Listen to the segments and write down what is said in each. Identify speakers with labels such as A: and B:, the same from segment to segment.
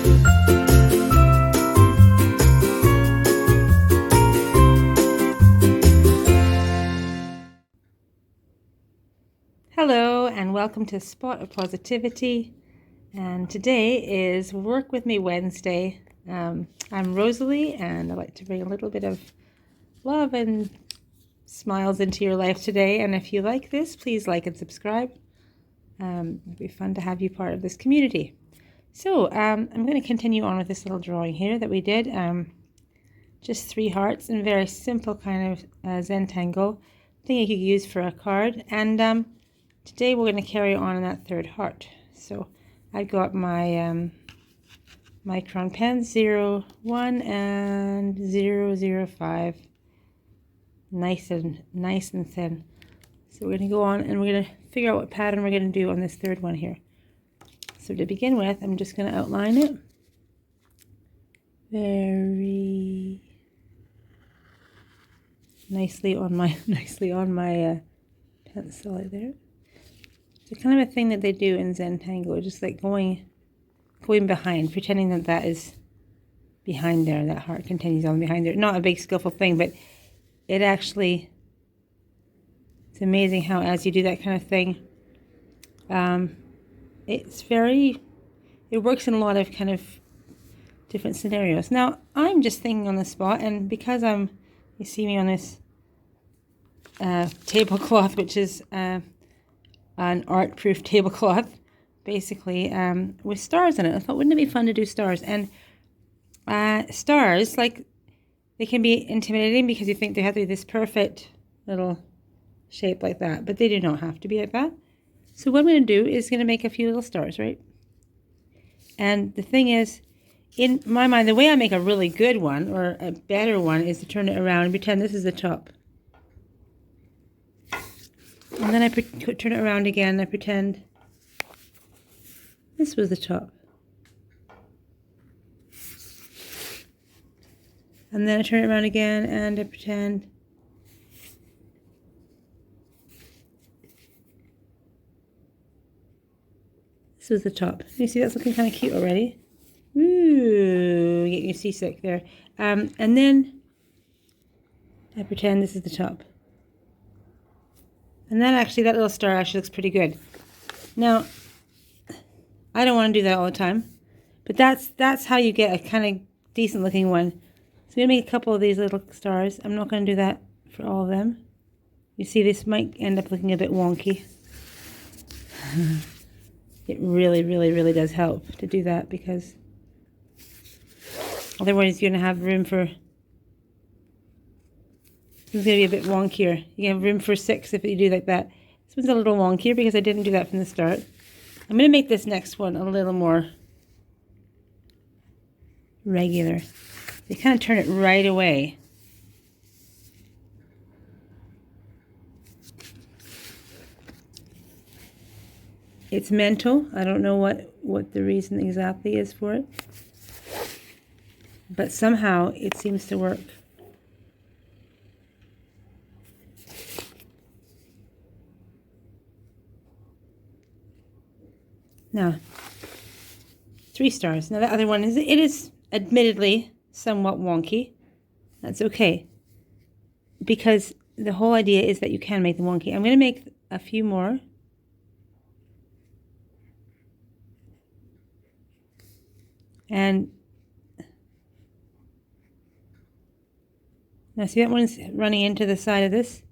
A: Hello and welcome to Spot of Positivity, and today is Work With Me Wednesday. I'm Rosalie and I'd like to bring a little bit of love and smiles into your life today, and if you like this, please like and subscribe. It'd be fun to have you part of this community. So I'm going to continue on with this little drawing here that we did. Just 3 hearts and very simple kind of Zentangle thing you could use for a card, and today we're going to carry on in that 3rd heart. So I've got my micron pens 01 and 005, nice and thin. So we're going to go on and we're going to figure out what pattern we're going to do on this 3rd one here. So to begin with, I'm just going to outline it very nicely on my pencil right there. It's kind of a thing that they do in Zentangle, just like going behind, pretending that that is behind there, that heart continues on behind there. Not a big skillful thing, but it actually, it's amazing how as you do that kind of thing, it works in a lot of kind of different scenarios. Now, I'm just thinking on the spot, and because you see me on this tablecloth, which is an art-proof tablecloth, basically, with stars in it. I thought, wouldn't it be fun to do stars? And stars, like, they can be intimidating because you think they have to be this perfect little shape like that, but they do not have to be like that. So what I'm going to do is going to make a few little stars, right? And the thing is, in my mind, the way I make a really good one, or a better one, is to turn it around and pretend this is the top. And then I turn it around again, I pretend this was the top. And then I turn it around again and I pretend this was the top. You see that's looking kind of cute already. Ooh, getting you seasick there. And then I pretend this is the top. And then actually, that little star actually looks pretty good. Now, I don't want to do that all the time, but that's how you get a kind of decent looking one. So I'm going to make a couple of these little stars. I'm not going to do that for all of them. You see, this might end up looking a bit wonky. It really, really, really does help to do that, because otherwise you're going to have room for... It's going to be a bit wonkier. You have room for 6 if you do like that. This one's a little wonkier because I didn't do that from the start. I'm going to make this next one a little more regular. You kind of turn it right away. It's mental. I don't know what the reason exactly is for it. But somehow it seems to work. Now, 3 stars. Now, the other one it is admittedly somewhat wonky. That's okay, because the whole idea is that you can make them wonky. I'm going to make a few more. And now, see that one's running into the side of this?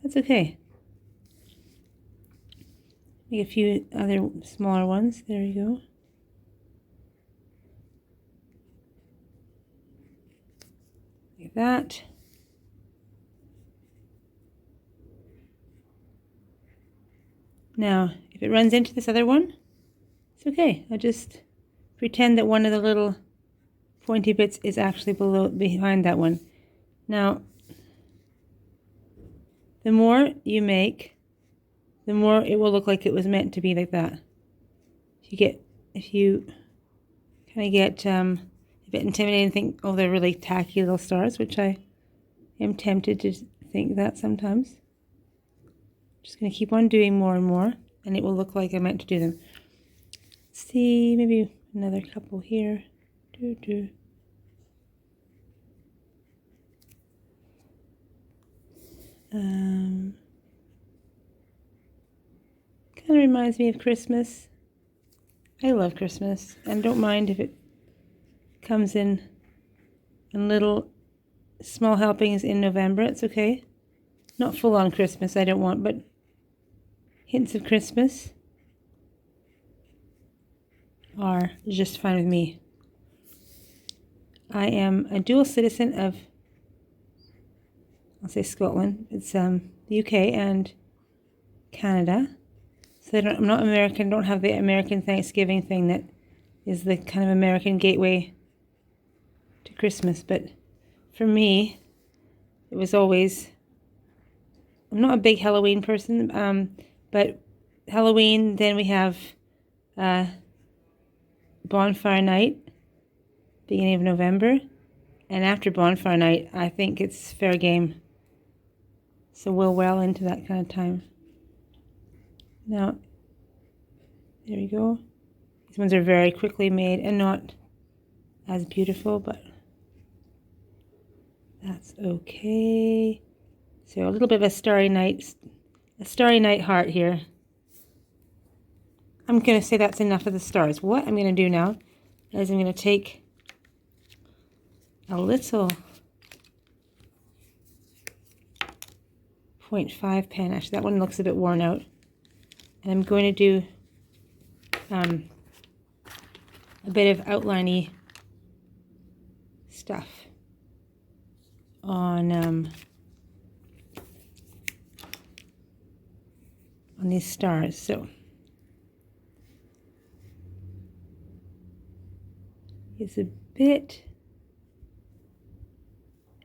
A: That's okay. Make a few other smaller ones. There you go. Like that. Now, if it runs into this other one, it's okay. I just pretend that one of the little pointy bits is actually behind that one. Now, the more you make, the more it will look like it was meant to be like that. If you kind of get a bit intimidated and think, oh, they're really tacky little stars, which I am tempted to think that sometimes. Just going to keep on doing more and more, and it will look like I meant to do them. See, maybe another couple here. Do. Kind of reminds me of Christmas. I love Christmas and don't mind if it comes in little small helpings in November. It's okay. Not full on Christmas, I don't want, but hints of Christmas are just fine with me. I am a dual citizen of, I'll say Scotland. It's the UK and Canada. So I'm not American, don't have the American Thanksgiving thing that is the kind of American gateway to Christmas. But for me, it was always, I'm not a big Halloween person, but Halloween, then we have bonfire night, beginning of November. And after bonfire night, I think it's fair game. So we're well into that kind of time. Now, there we go. These ones are very quickly made and not as beautiful, but that's okay. So a little bit of a starry night heart here. I'm going to say that's enough of the stars. What I'm going to do now is I'm going to take a little 0.5 pen. Actually, that one looks a bit worn out. And I'm going to do a bit of outline-y stuff on these stars. So it's a bit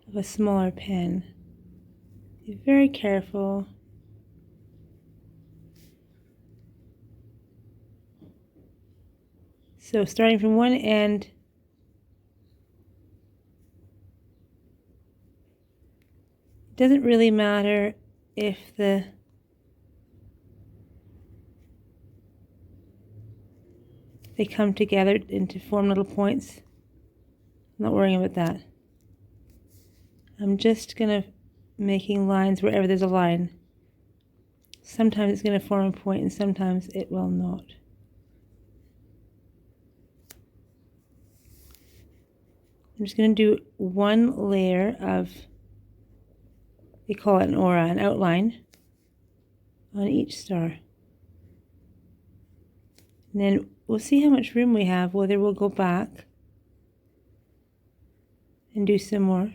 A: of a smaller pen. Be very careful. So starting from one end, it doesn't really matter if they come together to form little points. I'm not worrying about that. I'm just gonna making lines wherever there's a line. Sometimes it's gonna form a point and sometimes it will not. I'm just going to do one layer of, they call it an aura, an outline, on each star. And then we'll see how much room we have, whether we'll go back and do some more.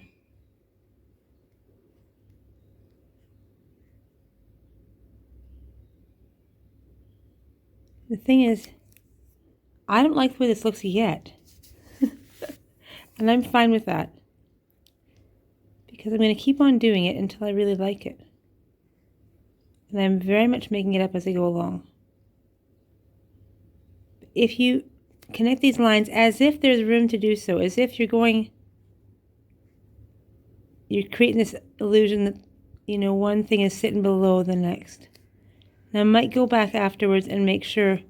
A: The thing is, I don't like the way this looks yet. And I'm fine with that, because I'm going to keep on doing it until I really like it. And I'm very much making it up as I go along. If you connect these lines as if there's room to do so, as if you're creating this illusion that, one thing is sitting below the next. Now I might go back afterwards and make sure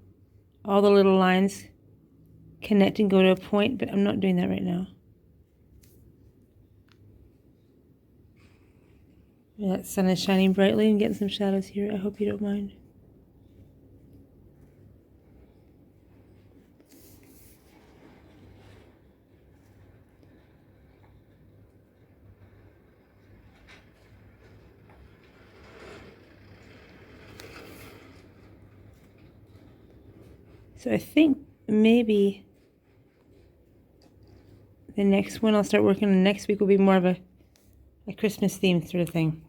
A: all the little lines connect and go to a point, but I'm not doing that right now. That sun is shining brightly and getting some shadows here. I hope you don't mind. So I think maybe the next one I'll start working on next week will be more of a Christmas themed sort of thing.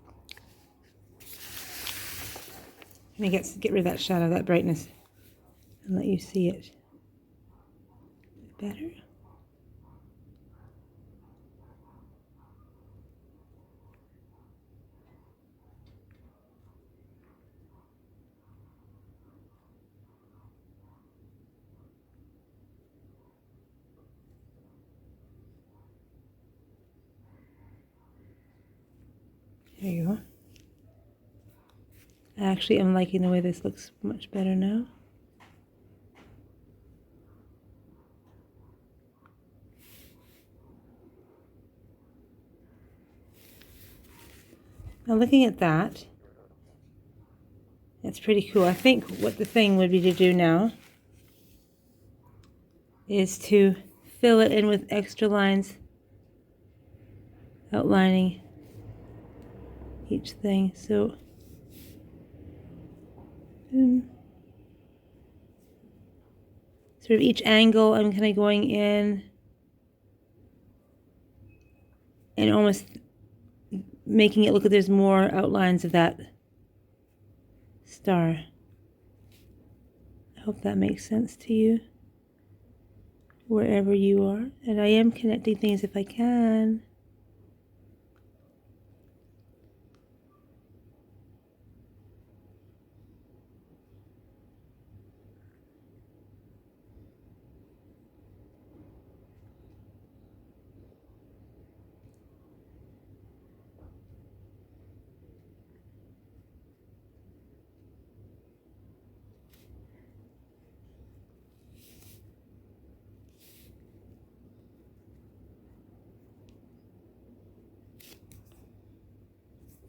A: Let me get rid of that shadow, that brightness, and let you see it better. There you go. Actually, I'm liking the way this looks much better now. Now looking at that, it's pretty cool. I think what the thing would be to do now is to fill it in with extra lines outlining each thing. So sort of each angle I'm kind of going in and almost making it look like there's more outlines of that star. I hope that makes sense to you wherever you are. And I am connecting things if I can.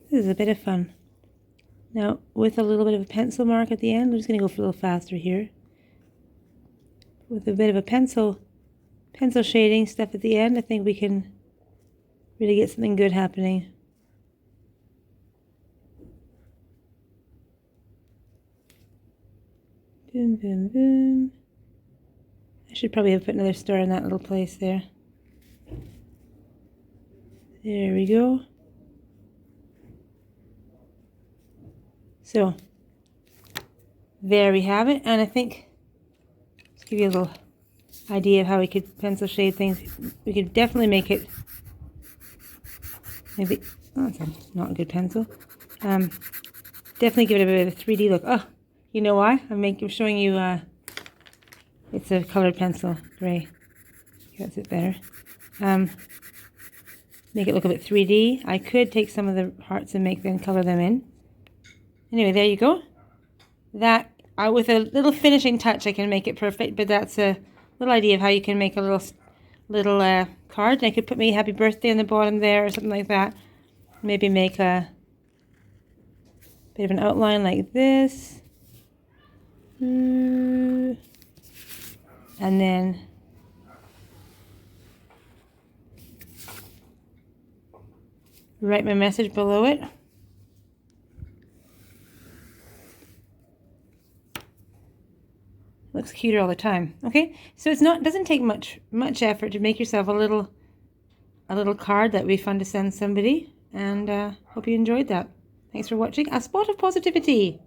A: This is a bit of fun. Now, with a little bit of a pencil mark at the end, I'm just going to go a little faster here. With a bit of a pencil shading stuff at the end, I think we can really get something good happening. Boom, boom, boom. I should probably have put another star in that little place there. There we go. So, there we have it. And I think, just give you a little idea of how we could pencil shade things. We could definitely make it, maybe, oh, that's not a good pencil. Definitely give it a bit of a 3D look. Oh, you know why? I'm showing you, it's a colored pencil, gray. That's it better. Make it look a bit 3D. I could take some of the hearts and make them color them in. Anyway, there you go. That, with a little finishing touch, I can make it perfect, but that's a little idea of how you can make a little card. And I could put my happy birthday on the bottom there or something like that. Maybe make a bit of an outline like this. And then write my message below it. Looks cuter all the time. Okay, so doesn't take much effort to make yourself a little card that would be fun to send somebody, and hope you enjoyed that. Thanks for watching A Spot of Positivity.